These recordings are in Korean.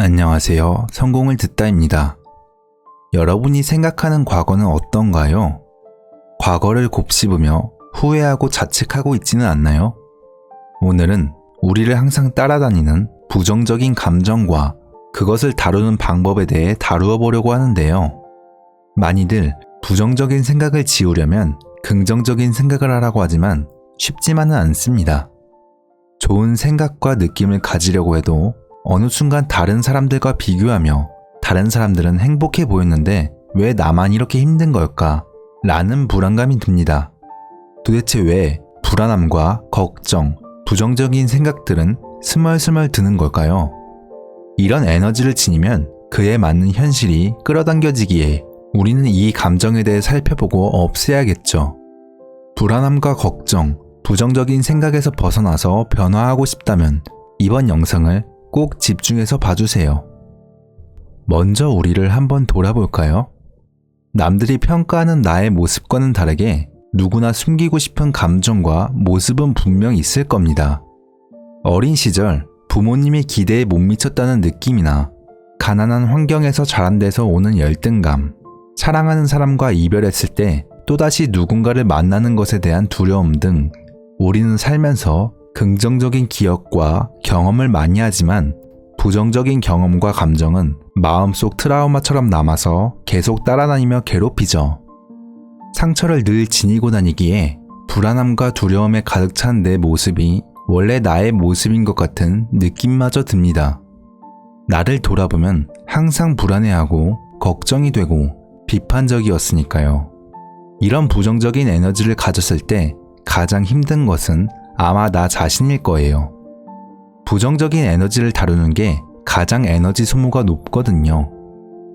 안녕하세요. 성공을 듣다입니다. 여러분이 생각하는 과거는 어떤가요? 과거를 곱씹으며 후회하고 자책하고 있지는 않나요? 오늘은 우리를 항상 따라다니는 부정적인 감정과 그것을 다루는 방법에 대해 다루어 보려고 하는데요. 많이들 부정적인 생각을 지우려면 긍정적인 생각을 하라고 하지만 쉽지만은 않습니다. 좋은 생각과 느낌을 가지려고 해도 어느 순간 다른 사람들과 비교하며 다른 사람들은 행복해 보였는데 왜 나만 이렇게 힘든 걸까? 라는 불안감이 듭니다. 도대체 왜 불안함과 걱정, 부정적인 생각들은 스멀스멀 드는 걸까요? 이런 에너지를 지니면 그에 맞는 현실이 끌어당겨지기에 우리는 이 감정에 대해 살펴보고 없애야겠죠. 불안함과 걱정, 부정적인 생각에서 벗어나서 변화하고 싶다면 이번 영상을 꼭 집중해서 봐주세요. 먼저 우리를 한번 돌아볼까요? 남들이 평가하는 나의 모습과는 다르게 누구나 숨기고 싶은 감정과 모습은 분명 있을 겁니다. 어린 시절 부모님의 기대에 못 미쳤다는 느낌이나 가난한 환경에서 자란 데서 오는 열등감, 사랑하는 사람과 이별했을 때 또다시 누군가를 만나는 것에 대한 두려움 등 우리는 살면서 긍정적인 기억과 경험을 많이 하지만 부정적인 경험과 감정은 마음속 트라우마처럼 남아서 계속 따라다니며 괴롭히죠. 상처를 늘 지니고 다니기에 불안함과 두려움에 가득 찬 내 모습이 원래 나의 모습인 것 같은 느낌마저 듭니다. 나를 돌아보면 항상 불안해하고 걱정이 되고 비판적이었으니까요. 이런 부정적인 에너지를 가졌을 때 가장 힘든 것은 아마 나 자신일 거예요. 부정적인 에너지를 다루는 게 가장 에너지 소모가 높거든요.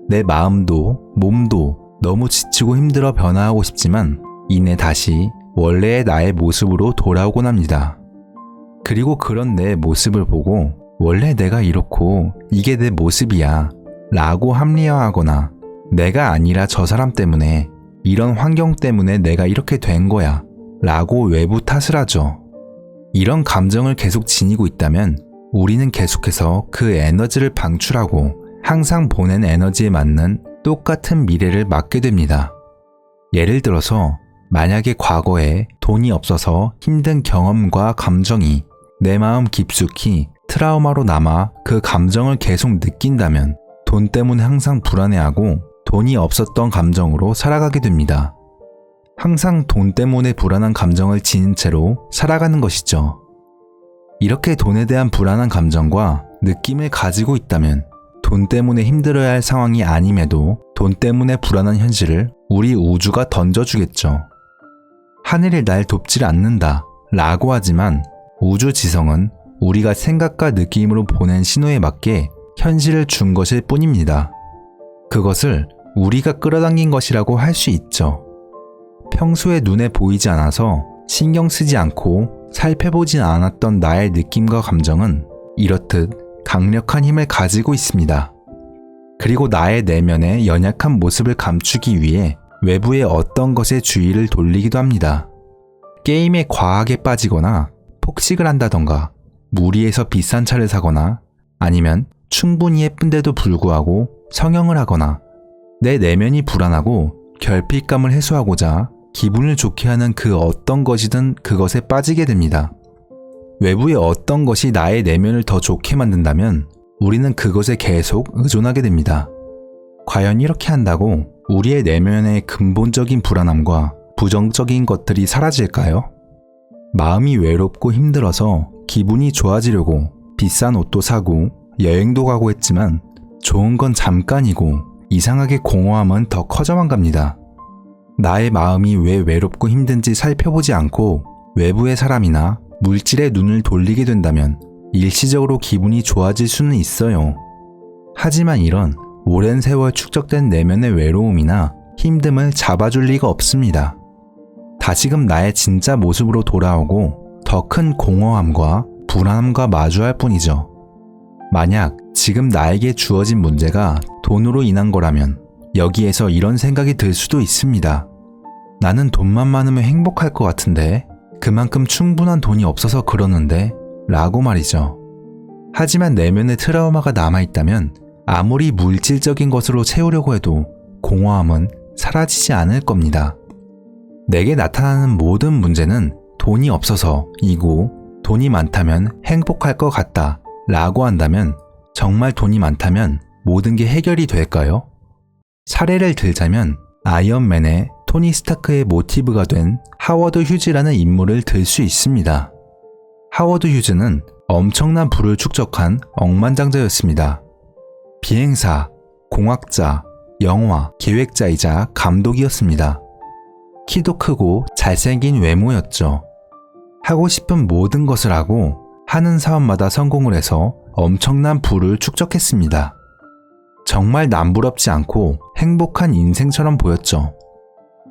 내 마음도 몸도 너무 지치고 힘들어 변화하고 싶지만 이내 다시 원래의 나의 모습으로 돌아오곤 합니다. 그리고 그런 내 모습을 보고 원래 내가 이렇고 이게 내 모습이야 라고 합리화하거나 내가 아니라 저 사람 때문에 이런 환경 때문에 내가 이렇게 된 거야 라고 외부 탓을 하죠. 이런 감정을 계속 지니고 있다면 우리는 계속해서 그 에너지를 방출하고 항상 보낸 에너지에 맞는 똑같은 미래를 맞게 됩니다. 예를 들어서 만약에 과거에 돈이 없어서 힘든 경험과 감정이 내 마음 깊숙이 트라우마로 남아 그 감정을 계속 느낀다면 돈 때문에 항상 불안해하고 돈이 없었던 감정으로 살아가게 됩니다. 항상 돈 때문에 불안한 감정을 지닌 채로 살아가는 것이죠. 이렇게 돈에 대한 불안한 감정과 느낌을 가지고 있다면 돈 때문에 힘들어야 할 상황이 아님에도 돈 때문에 불안한 현실을 우리 우주가 던져주겠죠. 하늘이 날 돕질 않는다 라고 하지만 우주 지성은 우리가 생각과 느낌으로 보낸 신호에 맞게 현실을 준 것일 뿐입니다. 그것을 우리가 끌어당긴 것이라고 할 수 있죠. 평소에 눈에 보이지 않아서 신경 쓰지 않고 살펴보진 않았던 나의 느낌과 감정은 이렇듯 강력한 힘을 가지고 있습니다. 그리고 나의 내면의 연약한 모습을 감추기 위해 외부의 어떤 것에 주의를 돌리기도 합니다. 게임에 과하게 빠지거나 폭식을 한다던가 무리해서 비싼 차를 사거나 아니면 충분히 예쁜데도 불구하고 성형을 하거나 내 내면이 불안하고 결핍감을 해소하고자 기분을 좋게 하는 그 어떤 것이든 그것에 빠지게 됩니다. 외부의 어떤 것이 나의 내면을 더 좋게 만든다면 우리는 그것에 계속 의존하게 됩니다. 과연 이렇게 한다고 우리의 내면의 근본적인 불안함과 부정적인 것들이 사라질까요? 마음이 외롭고 힘들어서 기분이 좋아지려고 비싼 옷도 사고 여행도 가고 했지만 좋은 건 잠깐이고 이상하게 공허함은 더 커져만 갑니다. 나의 마음이 왜 외롭고 힘든지 살펴보지 않고 외부의 사람이나 물질에 눈을 돌리게 된다면 일시적으로 기분이 좋아질 수는 있어요. 하지만 이런 오랜 세월 축적된 내면의 외로움이나 힘듦을 잡아줄 리가 없습니다. 다시금 나의 진짜 모습으로 돌아오고 더 큰 공허함과 불안함과 마주할 뿐이죠. 만약 지금 나에게 주어진 문제가 돈으로 인한 거라면 여기에서 이런 생각이 들 수도 있습니다. 나는 돈만 많으면 행복할 것 같은데 그만큼 충분한 돈이 없어서 그러는데 라고 말이죠. 하지만 내면의 트라우마가 남아있다면 아무리 물질적인 것으로 채우려고 해도 공허함은 사라지지 않을 겁니다. 내게 나타나는 모든 문제는 돈이 없어서이고 돈이 많다면 행복할 것 같다 라고 한다면 정말 돈이 많다면 모든 게 해결이 될까요? 사례를 들자면 아이언맨의 토니 스타크의 모티브가 된 하워드 휴즈라는 인물을 들 수 있습니다. 하워드 휴즈는 엄청난 부를 축적한 억만장자였습니다. 비행사, 공학자, 영화, 기획자이자 감독이었습니다. 키도 크고 잘생긴 외모였죠. 하고 싶은 모든 것을 하고 하는 사업마다 성공을 해서 엄청난 부를 축적했습니다. 정말 남부럽지 않고 행복한 인생처럼 보였죠.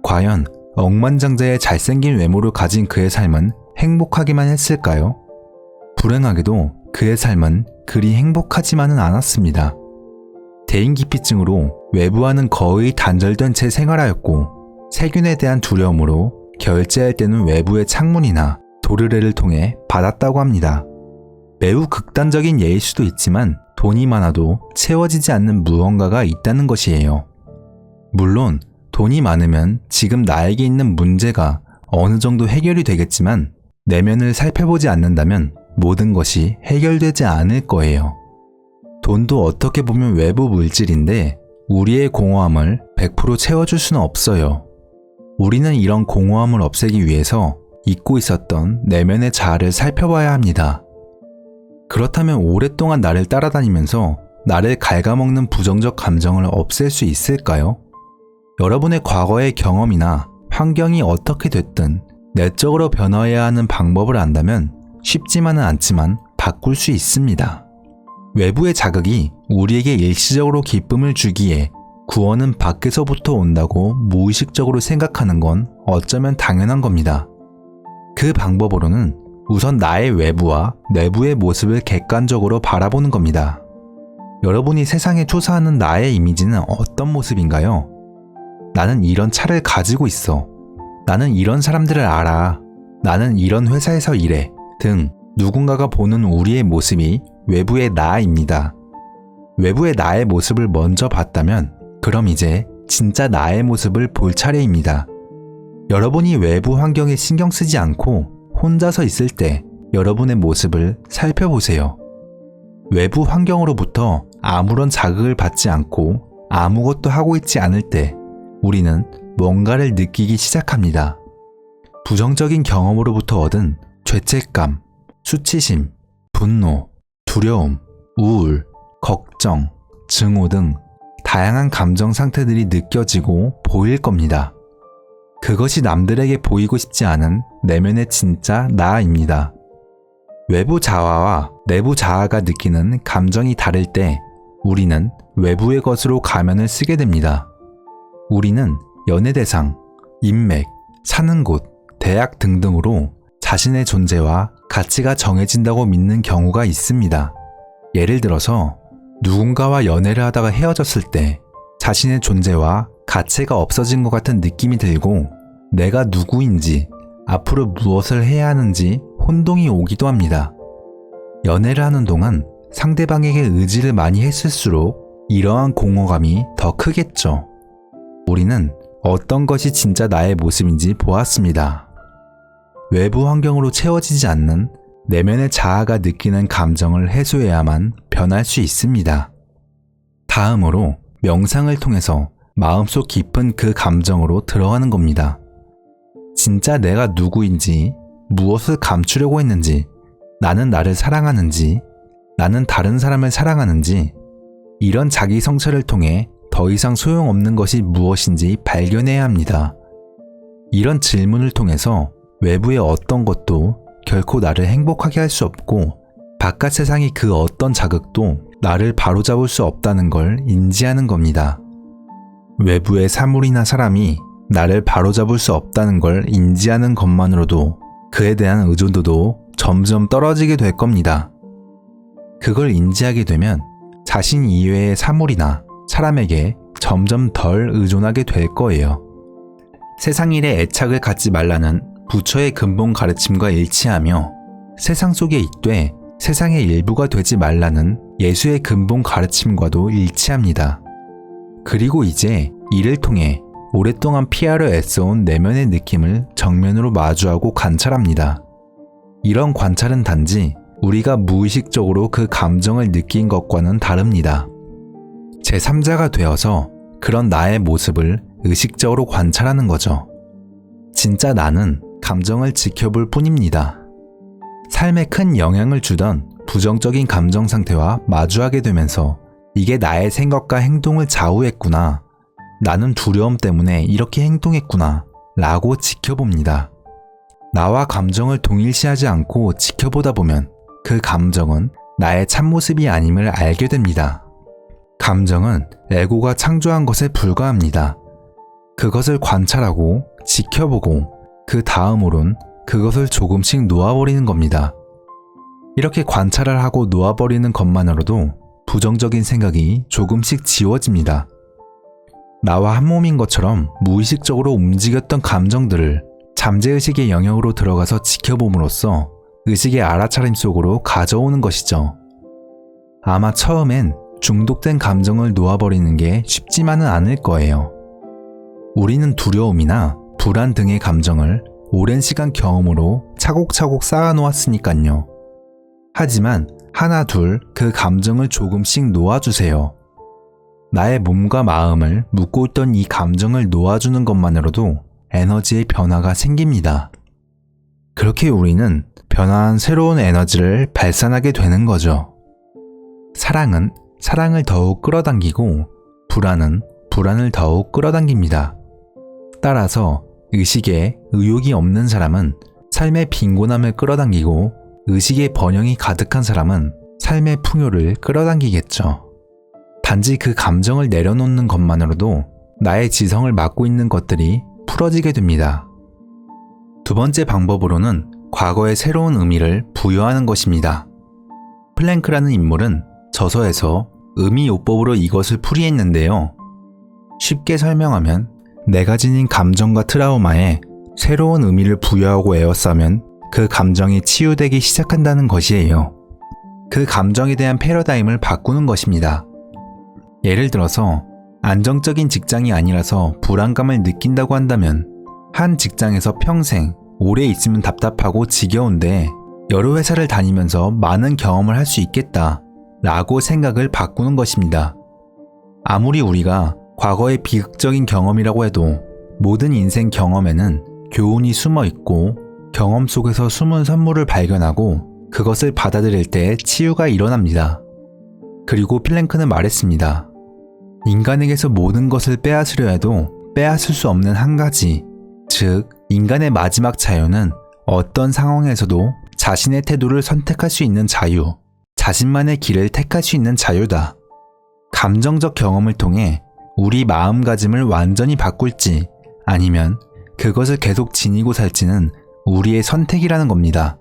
과연 억만장자의 잘생긴 외모를 가진 그의 삶은 행복하기만 했을까요? 불행하게도 그의 삶은 그리 행복하지만은 않았습니다. 대인기피증으로 외부와는 거의 단절된 채 생활하였고 세균에 대한 두려움으로 결제할 때는 외부의 창문이나 도르래를 통해 받았다고 합니다. 매우 극단적인 예일 수도 있지만 돈이 많아도 채워지지 않는 무언가가 있다는 것이에요. 물론 돈이 많으면 지금 나에게 있는 문제가 어느 정도 해결이 되겠지만 내면을 살펴보지 않는다면 모든 것이 해결되지 않을 거예요. 돈도 어떻게 보면 외부 물질인데 우리의 공허함을 100% 채워줄 수는 없어요. 우리는 이런 공허함을 없애기 위해서 잊고 있었던 내면의 자아를 살펴봐야 합니다. 그렇다면 오랫동안 나를 따라다니면서 나를 갉아먹는 부정적 감정을 없앨 수 있을까요? 여러분의 과거의 경험이나 환경이 어떻게 됐든 내적으로 변화해야 하는 방법을 안다면 쉽지만은 않지만 바꿀 수 있습니다. 외부의 자극이 우리에게 일시적으로 기쁨을 주기에 구원은 밖에서부터 온다고 무의식적으로 생각하는 건 어쩌면 당연한 겁니다. 그 방법으로는 우선 나의 외부와 내부의 모습을 객관적으로 바라보는 겁니다. 여러분이 세상에 투사하는 나의 이미지는 어떤 모습인가요? 나는 이런 차를 가지고 있어. 나는 이런 사람들을 알아. 나는 이런 회사에서 일해. 등 누군가가 보는 우리의 모습이 외부의 나입니다. 외부의 나의 모습을 먼저 봤다면 그럼 이제 진짜 나의 모습을 볼 차례입니다. 여러분이 외부 환경에 신경 쓰지 않고 혼자서 있을 때 여러분의 모습을 살펴보세요. 외부 환경으로부터 아무런 자극을 받지 않고 아무것도 하고 있지 않을 때 우리는 뭔가를 느끼기 시작합니다. 부정적인 경험으로부터 얻은 죄책감, 수치심, 분노, 두려움, 우울, 걱정, 증오 등 다양한 감정 상태들이 느껴지고 보일 겁니다. 그것이 남들에게 보이고 싶지 않은 내면의 진짜 나입니다. 외부 자아와 내부 자아가 느끼는 감정이 다를 때 우리는 외부의 것으로 가면을 쓰게 됩니다. 우리는 연애 대상, 인맥, 사는 곳, 대학 등등으로 자신의 존재와 가치가 정해진다고 믿는 경우가 있습니다. 예를 들어서 누군가와 연애를 하다가 헤어졌을 때 자신의 존재와 가치가 없어진 것 같은 느낌이 들고 내가 누구인지 앞으로 무엇을 해야 하는지 혼동이 오기도 합니다. 연애를 하는 동안 상대방에게 의지를 많이 했을수록 이러한 공허감이 더 크겠죠. 우리는 어떤 것이 진짜 나의 모습인지 보았습니다. 외부 환경으로 채워지지 않는 내면의 자아가 느끼는 감정을 해소해야만 변할 수 있습니다. 다음으로 명상을 통해서 마음속 깊은 그 감정으로 들어가는 겁니다. 진짜 내가 누구인지, 무엇을 감추려고 했는지, 나는 나를 사랑하는지, 나는 다른 사람을 사랑하는지, 이런 자기 성찰을 통해 더 이상 소용없는 것이 무엇인지 발견해야 합니다. 이런 질문을 통해서 외부의 어떤 것도 결코 나를 행복하게 할 수 없고 바깥 세상이 그 어떤 자극도 나를 바로잡을 수 없다는 걸 인지하는 겁니다. 외부의 사물이나 사람이 나를 바로잡을 수 없다는 걸 인지하는 것만으로도 그에 대한 의존도도 점점 떨어지게 될 겁니다. 그걸 인지하게 되면 자신 이외의 사물이나 사람에게 점점 덜 의존하게 될 거예요. 세상 일에 애착을 갖지 말라는 부처의 근본 가르침과 일치하며 세상 속에 있되 세상의 일부가 되지 말라는 예수의 근본 가르침과도 일치합니다. 그리고 이제 이를 통해 오랫동안 피하려 애써온 내면의 느낌을 정면으로 마주하고 관찰합니다. 이런 관찰은 단지 우리가 무의식적으로 그 감정을 느낀 것과는 다릅니다. 제3자가 되어서 그런 나의 모습을 의식적으로 관찰하는 거죠. 진짜 나는 감정을 지켜볼 뿐입니다. 삶에 큰 영향을 주던 부정적인 감정 상태와 마주하게 되면서 이게 나의 생각과 행동을 좌우했구나. 나는 두려움 때문에 이렇게 행동했구나. 라고 지켜봅니다. 나와 감정을 동일시하지 않고 지켜보다 보면 그 감정은 나의 참모습이 아님을 알게 됩니다. 감정은 에고가 창조한 것에 불과합니다. 그것을 관찰하고 지켜보고 그 다음으론 그것을 조금씩 놓아버리는 겁니다. 이렇게 관찰을 하고 놓아버리는 것만으로도 부정적인 생각이 조금씩 지워집니다. 나와 한 몸인 것처럼 무의식적으로 움직였던 감정들을 잠재의식의 영역으로 들어가서 지켜봄으로써 의식의 알아차림 속으로 가져오는 것이죠. 아마 처음엔 중독된 감정을 놓아버리는 게 쉽지만은 않을 거예요. 우리는 두려움이나 불안 등의 감정을 오랜 시간 경험으로 차곡차곡 쌓아놓았으니깐요. 하지만 하나 둘 그 감정을 조금씩 놓아주세요. 나의 몸과 마음을 묶고 있던 이 감정을 놓아주는 것만으로도 에너지의 변화가 생깁니다. 그렇게 우리는 변화한 새로운 에너지를 발산하게 되는 거죠. 사랑은 사랑을 더욱 끌어당기고 불안은 불안을 더욱 끌어당깁니다. 따라서 의식에 의욕이 없는 사람은 삶의 빈곤함을 끌어당기고 의식의 번영이 가득한 사람은 삶의 풍요를 끌어당기겠죠. 단지 그 감정을 내려놓는 것만으로도 나의 지성을 막고 있는 것들이 풀어지게 됩니다. 두 번째 방법으로는 과거에 새로운 의미를 부여하는 것입니다. 플랭크라는 인물은 저서에서 의미요법으로 이것을 풀이했는데요. 쉽게 설명하면 내가 지닌 감정과 트라우마에 새로운 의미를 부여하고 에워싸면 그 감정이 치유되기 시작한다는 것이에요. 그 감정에 대한 패러다임을 바꾸는 것입니다. 예를 들어서 안정적인 직장이 아니라서 불안감을 느낀다고 한다면 한 직장에서 평생 오래 있으면 답답하고 지겨운데 여러 회사를 다니면서 많은 경험을 할 수 있겠다 라고 생각을 바꾸는 것입니다. 아무리 우리가 과거의 비극적인 경험이라고 해도 모든 인생 경험에는 교훈이 숨어 있고 경험 속에서 숨은 선물을 발견하고 그것을 받아들일 때 치유가 일어납니다. 그리고 플랭크는 말했습니다. 인간에게서 모든 것을 빼앗으려 해도 빼앗을 수 없는 한 가지, 즉 인간의 마지막 자유는 어떤 상황에서도 자신의 태도를 선택할 수 있는 자유, 자신만의 길을 택할 수 있는 자유다. 감정적 경험을 통해 우리 마음가짐을 완전히 바꿀지 아니면 그것을 계속 지니고 살지는 우리의 선택이라는 겁니다.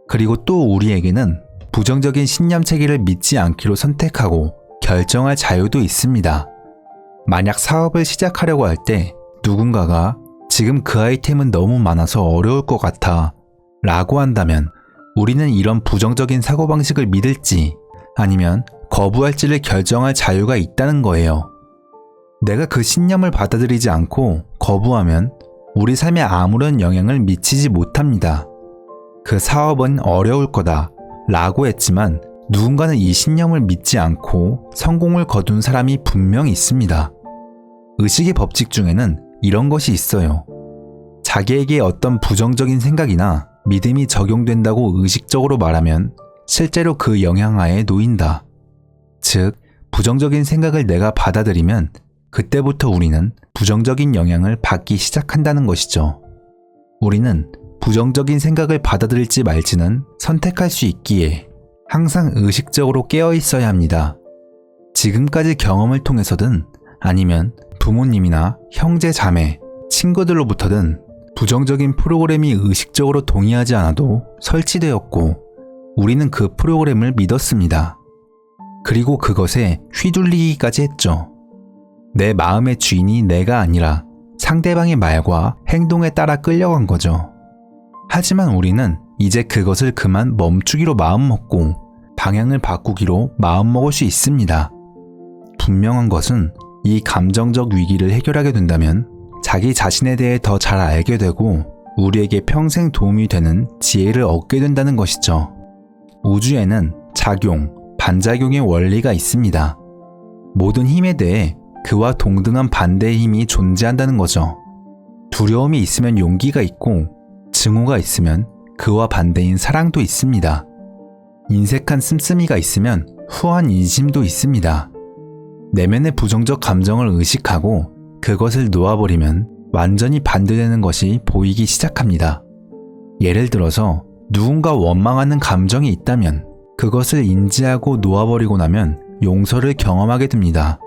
그리고 또 우리에게는 부정적인 신념 체계를 믿지 않기로 선택하고 결정할 자유도 있습니다. 만약 사업을 시작하려고 할 때 누군가가 지금 그 아이템은 너무 많아서 어려울 것 같아 라고 한다면 우리는 이런 부정적인 사고방식을 믿을지 아니면 거부할지를 결정할 자유가 있다는 거예요. 내가 그 신념을 받아들이지 않고 거부하면 우리 삶에 아무런 영향을 미치지 못합니다. 그 사업은 어려울 거다 라고 했지만 누군가는 이 신념을 믿지 않고 성공을 거둔 사람이 분명히 있습니다. 의식의 법칙 중에는 이런 것이 있어요. 자기에게 어떤 부정적인 생각이나 믿음이 적용된다고 의식적으로 말하면 실제로 그 영향하에 놓인다. 즉, 부정적인 생각을 내가 받아들이면 그때부터 우리는 부정적인 영향을 받기 시작한다는 것이죠. 우리는 부정적인 생각을 받아들일지 말지는 선택할 수 있기에 항상 의식적으로 깨어 있어야 합니다. 지금까지 경험을 통해서든 아니면 부모님이나 형제 자매, 친구들로부터든 부정적인 프로그램이 의식적으로 동의하지 않아도 설치되었고 우리는 그 프로그램을 믿었습니다. 그리고 그것에 휘둘리기까지 했죠. 내 마음의 주인이 내가 아니라 상대방의 말과 행동에 따라 끌려간 거죠. 하지만 우리는 이제 그것을 그만 멈추기로 마음먹고 방향을 바꾸기로 마음먹을 수 있습니다. 분명한 것은 이 감정적 위기를 해결하게 된다면 자기 자신에 대해 더 잘 알게 되고 우리에게 평생 도움이 되는 지혜를 얻게 된다는 것이죠. 우주에는 작용, 반작용의 원리가 있습니다. 모든 힘에 대해 그와 동등한 반대의 힘이 존재한다는 거죠. 두려움이 있으면 용기가 있고 증오가 있으면 그와 반대인 사랑도 있습니다. 인색한 씀씀이가 있으면 후한 인심도 있습니다. 내면의 부정적 감정을 의식하고 그것을 놓아버리면 완전히 반대되는 것이 보이기 시작합니다. 예를 들어서 누군가 원망하는 감정이 있다면 그것을 인지하고 놓아버리고 나면 용서를 경험하게 됩니다.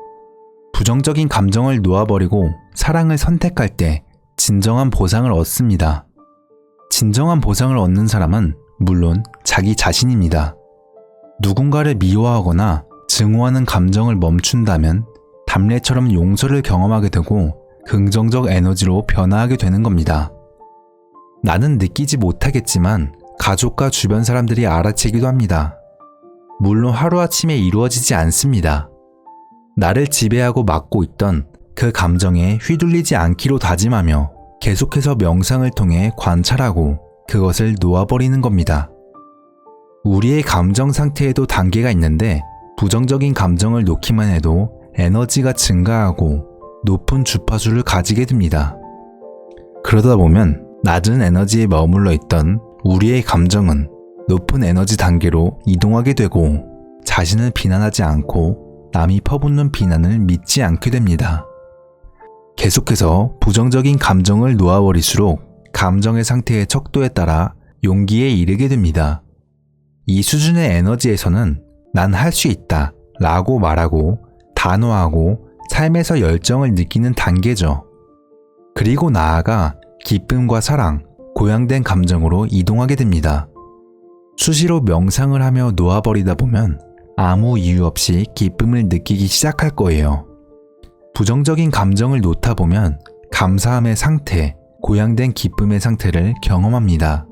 부정적인 감정을 놓아버리고 사랑을 선택할 때 진정한 보상을 얻습니다. 진정한 보상을 얻는 사람은 물론 자기 자신입니다. 누군가를 미워하거나 증오하는 감정을 멈춘다면 담례처럼 용서를 경험하게 되고 긍정적 에너지로 변화하게 되는 겁니다. 나는 느끼지 못하겠지만 가족과 주변 사람들이 알아채기도 합니다. 물론 하루아침에 이루어지지 않습니다. 나를 지배하고 막고 있던 그 감정에 휘둘리지 않기로 다짐하며 계속해서 명상을 통해 관찰하고 그것을 놓아버리는 겁니다. 우리의 감정 상태에도 단계가 있는데 부정적인 감정을 놓기만 해도 에너지가 증가하고 높은 주파수를 가지게 됩니다. 그러다 보면 낮은 에너지에 머물러 있던 우리의 감정은 높은 에너지 단계로 이동하게 되고 자신을 비난하지 않고 남이 퍼붓는 비난을 믿지 않게 됩니다. 계속해서 부정적인 감정을 놓아버릴수록 감정의 상태의 척도에 따라 용기에 이르게 됩니다. 이 수준의 에너지에서는 난 할 수 있다 라고 말하고 단호하고 삶에서 열정을 느끼는 단계죠. 그리고 나아가 기쁨과 사랑, 고양된 감정으로 이동하게 됩니다. 수시로 명상을 하며 놓아버리다 보면 아무 이유 없이 기쁨을 느끼기 시작할 거예요. 부정적인 감정을 놓다 보면 감사함의 상태, 고양된 기쁨의 상태를 경험합니다.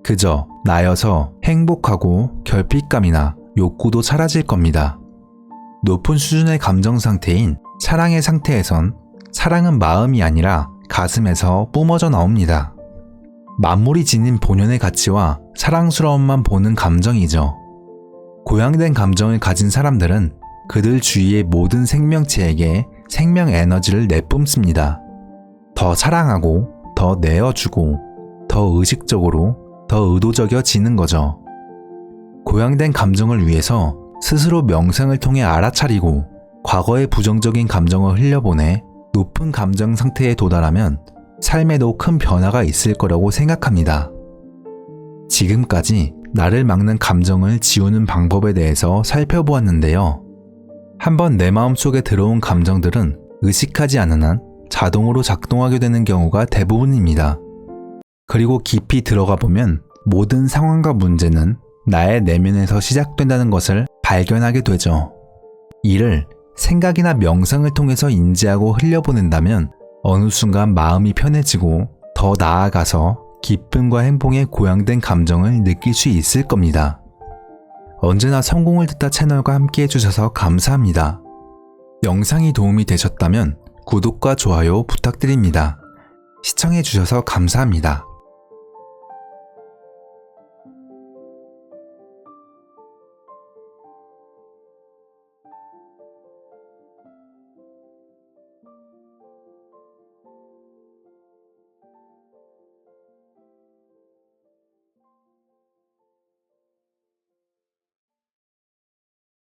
그저 나여서 행복하고 결핍감이나 욕구도 사라질 겁니다. 높은 수준의 감정 상태인 사랑의 상태에선 사랑은 마음이 아니라 가슴에서 뿜어져 나옵니다. 만물이 지닌 본연의 가치와 사랑스러움만 보는 감정이죠. 고양된 감정을 가진 사람들은 그들 주위의 모든 생명체에게 생명 에너지를 내뿜습니다. 더 사랑하고, 더 내어주고, 더 의식적으로, 더 의도적이어지는 거죠. 고양된 감정을 위해서 스스로 명상을 통해 알아차리고 과거의 부정적인 감정을 흘려보내 높은 감정 상태에 도달하면 삶에도 큰 변화가 있을 거라고 생각합니다. 지금까지 나를 막는 감정을 지우는 방법에 대해서 살펴보았는데요. 한번 내 마음속에 들어온 감정들은 의식하지 않은 한 자동으로 작동하게 되는 경우가 대부분입니다. 그리고 깊이 들어가 보면 모든 상황과 문제는 나의 내면에서 시작된다는 것을 발견하게 되죠. 이를 생각이나 명상을 통해서 인지하고 흘려보낸다면 어느 순간 마음이 편해지고 더 나아가서 기쁨과 행복의 고양된 감정을 느낄 수 있을 겁니다. 언제나 성공을 듣다 채널과 함께 해주셔서 감사합니다. 영상이 도움이 되셨다면 구독과 좋아요 부탁드립니다. 시청해주셔서 감사합니다.